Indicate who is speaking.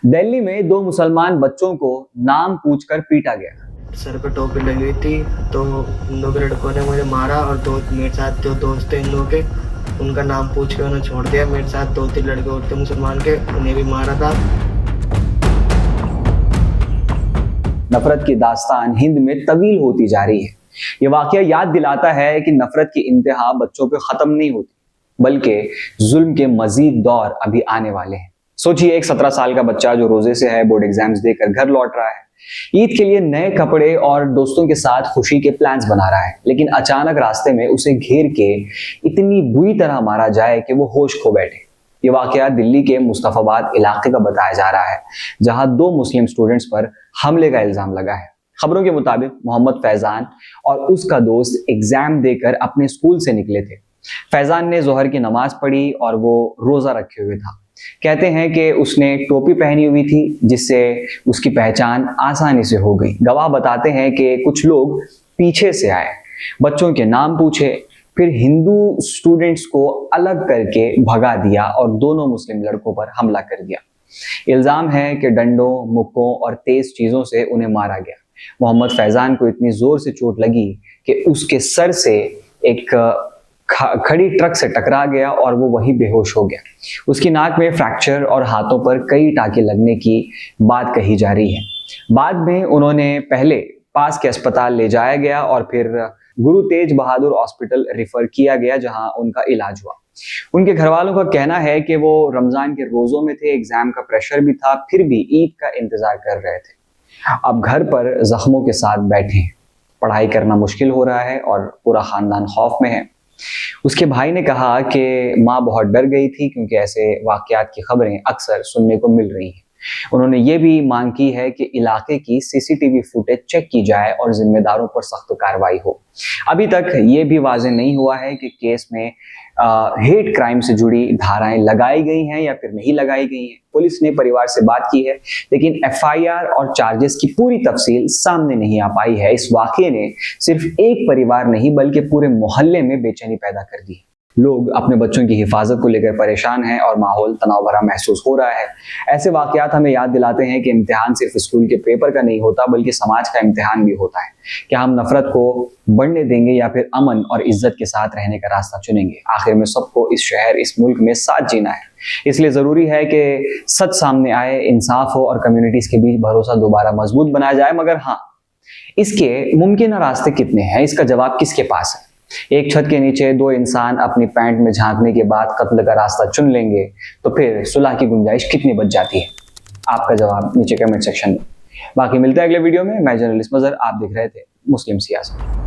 Speaker 1: दिल्ली में दो मुसलमान बच्चों को नाम पूछकर पीटा गया।
Speaker 2: सर पे टोपी लगी हुई थी तो इन दो लड़कों ने मुझे मारा और दो मेरे साथ जो दोस्त थे इन लोगों के उनका नाम पूछ के उन्हें छोड़ दिया। मेरे साथ 2-3 लड़के और थे मुसलमान के, उन्हें भी मारा था।
Speaker 1: नफरत की दास्तान हिंद में तवील होती जा रही है। ये वाकया याद दिलाता है कि नफरत की इंतहा बच्चों पे खत्म नहीं होती, बल्कि जुल्म के मजीद दौर अभी आने वाले हैं। सोचिए, एक 17 साल का बच्चा जो रोजे से है, बोर्ड एग्जाम्स देकर घर लौट रहा है, ईद के लिए नए कपड़े और दोस्तों के साथ खुशी के प्लान्स बना रहा है, लेकिन अचानक रास्ते में उसे घेर के इतनी बुरी तरह मारा जाए कि वो होश खो बैठे। ये वाकया दिल्ली के मुस्तफाबाद इलाके का बताया जा रहा है, जहां 2 मुस्लिम स्टूडेंट्स पर हमले का इल्जाम लगा है। खबरों के मुताबिक मोहम्मद फैजान और उसका दोस्त एग्जाम देकर अपने स्कूल से निकले थे। फैजान ने जोहर की नमाज पढ़ी और वो रोजा रखे हुए था। कहते हैं कि उसने टोपी पहनी हुई थी, जिससे उसकी पहचान आसानी से हो गई। गवाह बताते हैं कि कुछ लोग पीछे से आए, बच्चों के नाम पूछे, फिर हिंदू स्टूडेंट्स को अलग करके भगा दिया और दोनों मुस्लिम लड़कों पर हमला कर दिया। इल्जाम है कि डंडों, मुक्कों और तेज चीजों से उन्हें मारा गया। मोहम्मद फैजान को इतनी जोर से चोट लगी कि उसके सर से एक खड़ी ट्रक से टकरा गया और वो वहीं बेहोश हो गया। उसकी नाक में फ्रैक्चर और हाथों पर कई टाके लगने की बात कही जा रही है। बाद में उन्होंने पहले पास के अस्पताल ले जाया गया और फिर गुरु तेज बहादुर हॉस्पिटल रेफर किया गया, जहां उनका इलाज हुआ। उनके घर वालों का कहना है कि वो रमजान के रोजों में थे, एग्जाम का प्रेशर भी था, फिर भी ईद का इंतजार कर रहे थे। अब घर पर जख्मों के साथ बैठे हैं, पढ़ाई करना मुश्किल हो रहा है और पूरा खानदान खौफ में है। उसके भाई ने कहा कि माँ बहुत डर गई थी, क्योंकि ऐसे वाकयात की खबरें अक्सर सुनने को मिल रही हैं। उन्होंने ये भी मांग की है कि इलाके की सीसीटीवी फुटेज चेक की जाए और जिम्मेदारों पर सख्त कार्रवाई हो। अभी तक ये भी वाज़ेह नहीं हुआ है कि केस में हेट क्राइम से जुड़ी धाराएं लगाई गई हैं या फिर नहीं लगाई गई हैं। पुलिस ने परिवार से बात की है, लेकिन एफआईआर और चार्जेस की पूरी तफसील सामने नहीं आ पाई है। इस वाकये ने सिर्फ एक परिवार नहीं बल्कि पूरे मोहल्ले में बेचैनी पैदा कर दी। लोग अपने बच्चों की हिफाजत को लेकर परेशान हैं और माहौल तनाव भरा महसूस हो रहा है। ऐसे वाकयात हमें याद दिलाते हैं कि इम्तिहान सिर्फ स्कूल के पेपर का नहीं होता, बल्कि समाज का इम्तिहान भी होता है। क्या हम नफरत को बढ़ने देंगे या फिर अमन और इज्जत के साथ रहने का रास्ता चुनेंगे? आखिर में सबको इस शहर, इस मुल्क में साथ जीना है, इसलिए जरूरी है कि सच सामने आए, इंसाफ हो और कम्युनिटीज के बीच भरोसा दोबारा मजबूत बनाया जाए। मगर हाँ, इसके मुमकिन रास्ते कितने हैं, इसका जवाब किसके पास है? एक छत के नीचे 2 इंसान अपनी पैंट में झांकने के बाद कत्ल का रास्ता चुन लेंगे तो फिर सुलह की गुंजाइश कितनी बच जाती है? आपका जवाब नीचे कमेंट सेक्शन में। बाकी मिलते हैं अगले वीडियो में। मैं जर्नलिस्ट मजहर, आप देख रहे थे मुस्लिम सियासत।